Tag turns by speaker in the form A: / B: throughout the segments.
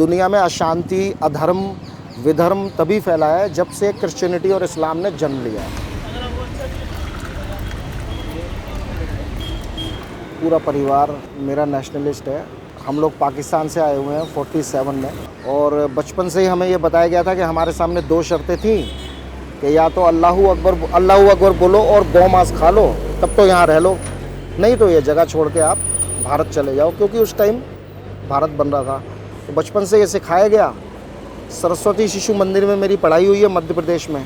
A: दुनिया में अशांति, अधर्म, विधर्म तभी फैला है जब से क्रिश्चियनिटी और इस्लाम ने जन्म लिया है। पूरा परिवार मेरा नेशनलिस्ट है। हम लोग पाकिस्तान से आए हुए हैं 47 में, और बचपन से ही हमें ये बताया गया था कि हमारे सामने 2 शर्तें थीं कि या तो अल्लाहू अकबर बोलो और गौ मांस खा लो, तब तो यहाँ रह लो, नहीं तो ये जगह छोड़ के आप भारत चले जाओ, क्योंकि उस टाइम भारत बन रहा था। तो बचपन से ये सिखाया गया। सरस्वती शिशु मंदिर में मेरी पढ़ाई हुई है मध्य प्रदेश में,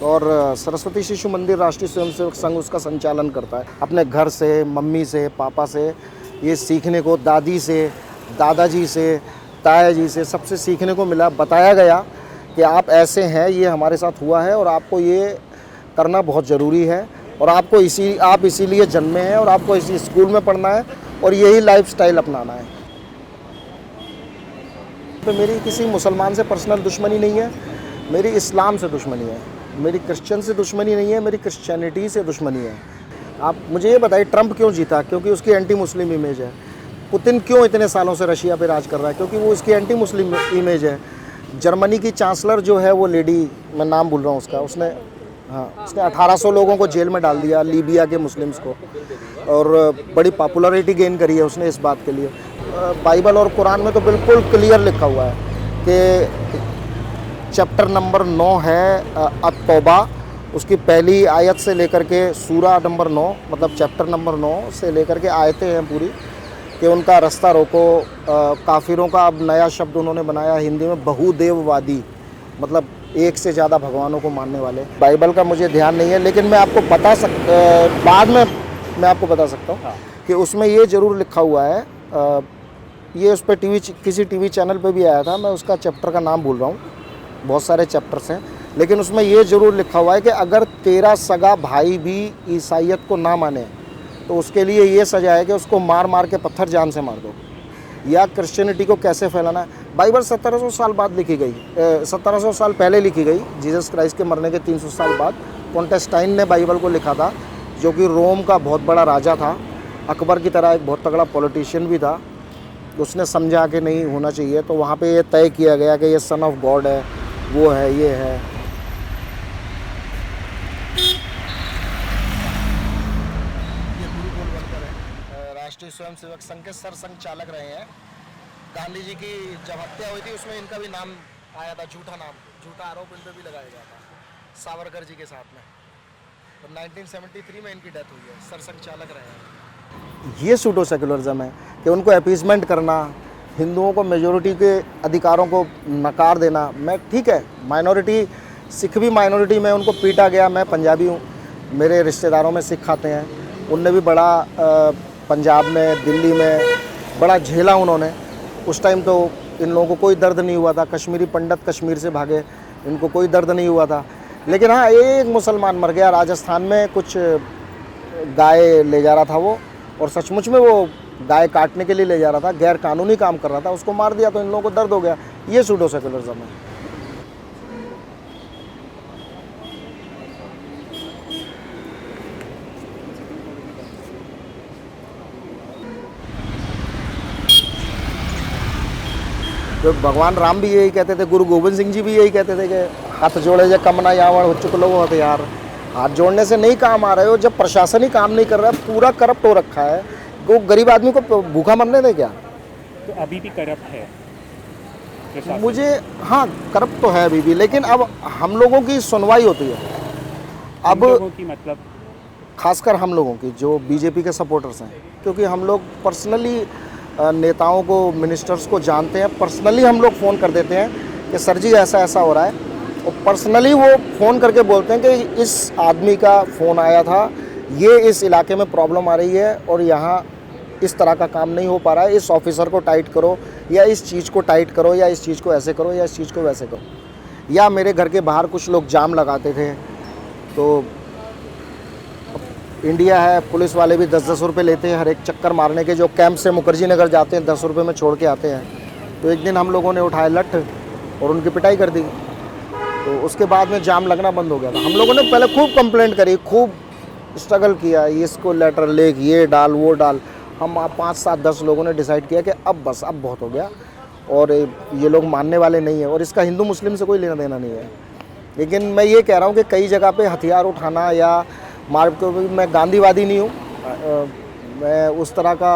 A: और सरस्वती शिशु मंदिर राष्ट्रीय स्वयंसेवक संघ उसका संचालन करता है। अपने घर से, मम्मी से, पापा से ये सीखने को, दादी से, दादाजी से, ताया जी से, सबसे सीखने को मिला। बताया गया कि आप ऐसे हैं, ये हमारे साथ हुआ है और आपको ये करना बहुत ज़रूरी है, और आपको आप इसीलिए जन्मे हैं और आपको इसी स्कूल में पढ़ना है और यही लाइफस्टाइल अपनाना है। तो मेरी किसी मुसलमान से पर्सनल दुश्मनी नहीं है, मेरी इस्लाम से दुश्मनी है। मेरी क्रिश्चियन से दुश्मनी नहीं है, मेरी क्रिश्चियनिटी से दुश्मनी है। आप मुझे ये बताइए, ट्रंप क्यों जीता? क्योंकि उसकी एंटी मुस्लिम इमेज है। पुतिन क्यों इतने सालों से रशिया पे राज कर रहा है? क्योंकि वो उसकी एंटी मुस्लिम इमेज है। जर्मनी की चांसलर जो है, वो लेडी, मैं नाम भूल रहा हूँ उसका, उसने 1800 लोगों को जेल में डाल दिया, लीबिया के मुस्लिम्स को, और बड़ी पॉपुलैरिटी गेन करी है उसने इस बात के लिए। बाइबल और कुरान में तो बिल्कुल क्लियर लिखा हुआ है कि चैप्टर नंबर 9 है अत-तौबा, उसकी पहली आयत से लेकर के सूरा नंबर 9, मतलब चैप्टर नंबर 9 से लेकर के आयतें हैं पूरी, कि उनका रास्ता रोको। काफिरों का अब नया शब्द उन्होंने बनाया हिंदी में, बहुदेववादी, मतलब एक से ज़्यादा भगवानों को मानने वाले। बाइबल का मुझे ध्यान नहीं है, लेकिन मैं आपको बाद में मैं आपको बता सकता हूँ कि उसमें ये ज़रूर लिखा हुआ है। ये उस पर किसी टीवी चैनल पे भी आया था, मैं उसका चैप्टर का नाम भूल रहा हूँ, बहुत सारे चैप्टर्स हैं, लेकिन उसमें ये ज़रूर लिखा हुआ है कि अगर तेरा सगा भाई भी ईसाइयत को ना माने तो उसके लिए ये सजा है कि उसको मार मार के पत्थर जान से मार दो। या क्रिश्चियनिटी को कैसे फैलाना है? बाइबल 1700 साल बाद लिखी गई, 1700 साल पहले लिखी गई, जीसस क्राइस्ट के मरने के 300 साल बाद कॉन्टेस्टाइन ने बाइबल को लिखा था, जो कि रोम का बहुत बड़ा राजा था, अकबर की तरह एक बहुत तगड़ा पॉलिटिशियन भी था। उसने समझा कि नहीं होना चाहिए, तो वहाँ पे ये तय किया गया कि ये सन ऑफ गॉड है, वो है, ये है। ये गुरु गोलवलकर है, राष्ट्रीय स्वयंसेवक संघ के सरसंघचालक रहे हैं। गांधी जी की जब हत्या हुई थी उसमें इनका भी नाम आया था, झूठा आरोप इन पर भी लगाया गया था सावरकर जी के साथ में। तो 1973 में इनकी डेथ हुई है, सरसंघचालक रहे हैं। ये सूडो सेकुलरिज्म है कि उनको अपीसमेंट करना, हिंदुओं को मेजोरिटी के अधिकारों को नकार देना। मैं ठीक है, माइनॉरिटी, सिख भी माइनॉरिटी में, उनको पीटा गया। मैं पंजाबी हूँ, मेरे रिश्तेदारों में सिख खाते हैं, उनने भी बड़ा पंजाब में, दिल्ली में बड़ा झेला उन्होंने। उस टाइम तो इन लोगों को कोई दर्द नहीं हुआ था, कश्मीरी पंडित कश्मीर से भागे, इनको कोई दर्द नहीं हुआ था। लेकिन हाँ, एक मुसलमान मर गया राजस्थान में, कुछ गाय ले जा रहा था वो, और सचमुच में वो गाय काटने के लिए ले जा रहा था, गैर कानूनी काम कर रहा था, उसको मार दिया, तो इन लोगों को दर्द हो गया। ये सूडो सेकुलरिज्म है। जो भगवान राम भी यही कहते थे, गुरु गोविंद सिंह जी भी यही कहते थे कि हाथ जोड़े जे कमना यावड़ हो चुक लो हथियार। हाथ जोड़ने से नहीं काम आ रहे हो, जब प्रशासन ही काम नहीं कर रहा है, पूरा करप्ट हो रखा है, वो गरीब आदमी को भूखा मरने दे क्या?
B: तो अभी भी करप्ट है
A: मुझे, हाँ करप्ट तो है अभी भी, लेकिन अब हम लोगों की सुनवाई होती है। अब
B: लोगों की, मतलब
A: खासकर हम लोगों की जो बीजेपी के सपोर्टर्स हैं, क्योंकि हम लोग पर्सनली नेताओं को, मिनिस्टर्स को जानते हैं। पर्सनली हम लोग फ़ोन कर देते हैं कि सर जी ऐसा ऐसा हो रहा है, और पर्सनली वो फ़ोन करके बोलते हैं कि इस आदमी का फ़ोन आया था, ये इस इलाके में प्रॉब्लम आ रही है और यहाँ इस तरह का काम नहीं हो पा रहा है, इस ऑफिसर को टाइट करो, या इस चीज़ को टाइट करो, या इस चीज़ को ऐसे करो, या इस चीज़ को वैसे करो। या मेरे घर के बाहर कुछ लोग जाम लगाते थे, तो इंडिया है, पुलिस वाले भी 10-10 रुपये लेते हैं हर एक चक्कर मारने के। जो कैंप से मुखर्जी नगर जाते हैं 10 रुपये में छोड़ के आते हैं। तो एक दिन हम लोगों ने उठाया लठ और उनकी पिटाई कर दी, तो उसके बाद में जाम लगना बंद हो गया था। हम लोगों ने पहले खूब कंप्लेंट करी, खूब स्ट्रगल किया, इसको लेटर लिख, ये डाल, वो डाल। हम 5, 7, 10 लोगों ने डिसाइड किया कि अब बस, अब बहुत हो गया, और ये लोग मानने वाले नहीं हैं, और इसका हिंदू मुस्लिम से कोई लेना देना नहीं है। लेकिन मैं ये कह रहा हूँ कि कई जगह पे हथियार उठाना या मार, मैं गांधीवादी नहीं हूँ, मैं उस तरह का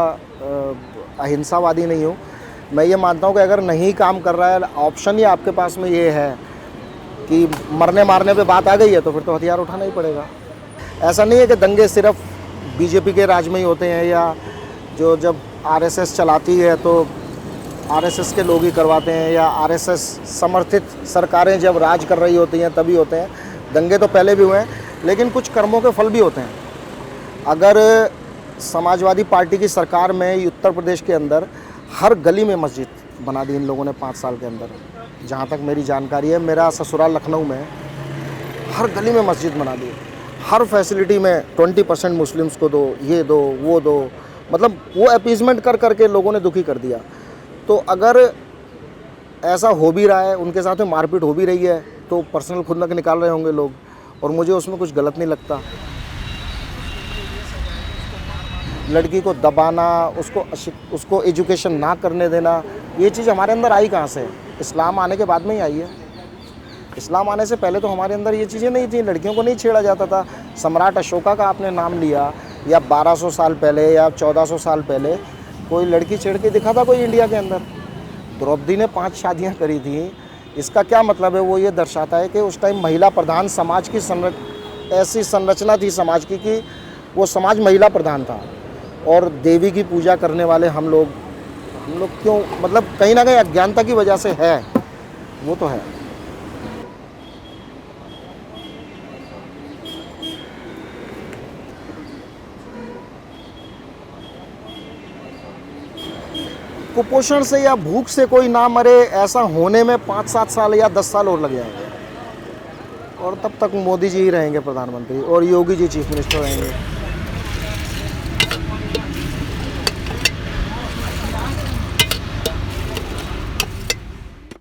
A: अहिंसावादी नहीं हूँ। मैं ये मानता हूँ कि अगर नहीं काम कर रहा है, ऑप्शन ही आपके पास में ये है कि मरने मारने पे बात आ गई है, तो फिर तो हथियार उठाना ही पड़ेगा। ऐसा नहीं है कि दंगे सिर्फ बीजेपी के राज में ही होते हैं, या जो जब आरएसएस चलाती है तो आरएसएस के लोग ही करवाते हैं, या आरएसएस समर्थित सरकारें जब राज कर रही होती हैं तभी होते हैं। दंगे तो पहले भी हुए हैं, लेकिन कुछ कर्मों के फल भी होते हैं। अगर समाजवादी पार्टी की सरकार में उत्तर प्रदेश के अंदर हर गली में मस्जिद बना दी इन लोगों ने 5 साल के अंदर, जहाँ तक मेरी जानकारी है। मेरा ससुराल लखनऊ में है, हर गली में मस्जिद बना दी, हर फैसिलिटी में 20% मुस्लिम्स को दो, ये दो, वो दो, मतलब वो अपीजमेंट कर करके लोगों ने दुखी कर दिया। तो अगर ऐसा हो भी रहा है, उनके साथ में मारपीट हो भी रही है, तो पर्सनल खुंदक निकाल रहे होंगे लोग, और मुझे उसमें कुछ गलत नहीं लगता। लड़की को दबाना, उसको एजुकेशन ना करने देना, ये चीज़ हमारे अंदर आई कहाँ से? इस्लाम आने के बाद में ही आई है। इस्लाम आने से पहले तो हमारे अंदर ये चीज़ें नहीं थी, लड़कियों को नहीं छेड़ा जाता था। सम्राट अशोका का आपने नाम लिया, या 1200 साल पहले या 1400 साल पहले कोई लड़की छेड़ के दिखा था कोई इंडिया के अंदर? द्रौपदी ने 5 शादियाँ करी थी। इसका क्या मतलब है? वो ये दर्शाता है कि उस टाइम महिला प्रधान समाज की ऐसी संरचना थी समाज की कि वो समाज महिला प्रधान था, और देवी की पूजा करने वाले हम लोग क्यों, मतलब कहीं ना कहीं अज्ञानता की वजह से है, वो तो है। कुपोषण से या भूख से कोई ना मरे, ऐसा होने में 5-7 साल या 10 साल और लग जाएंगे, और तब तक मोदी जी ही रहेंगे प्रधानमंत्री और योगी जी चीफ मिनिस्टर रहेंगे।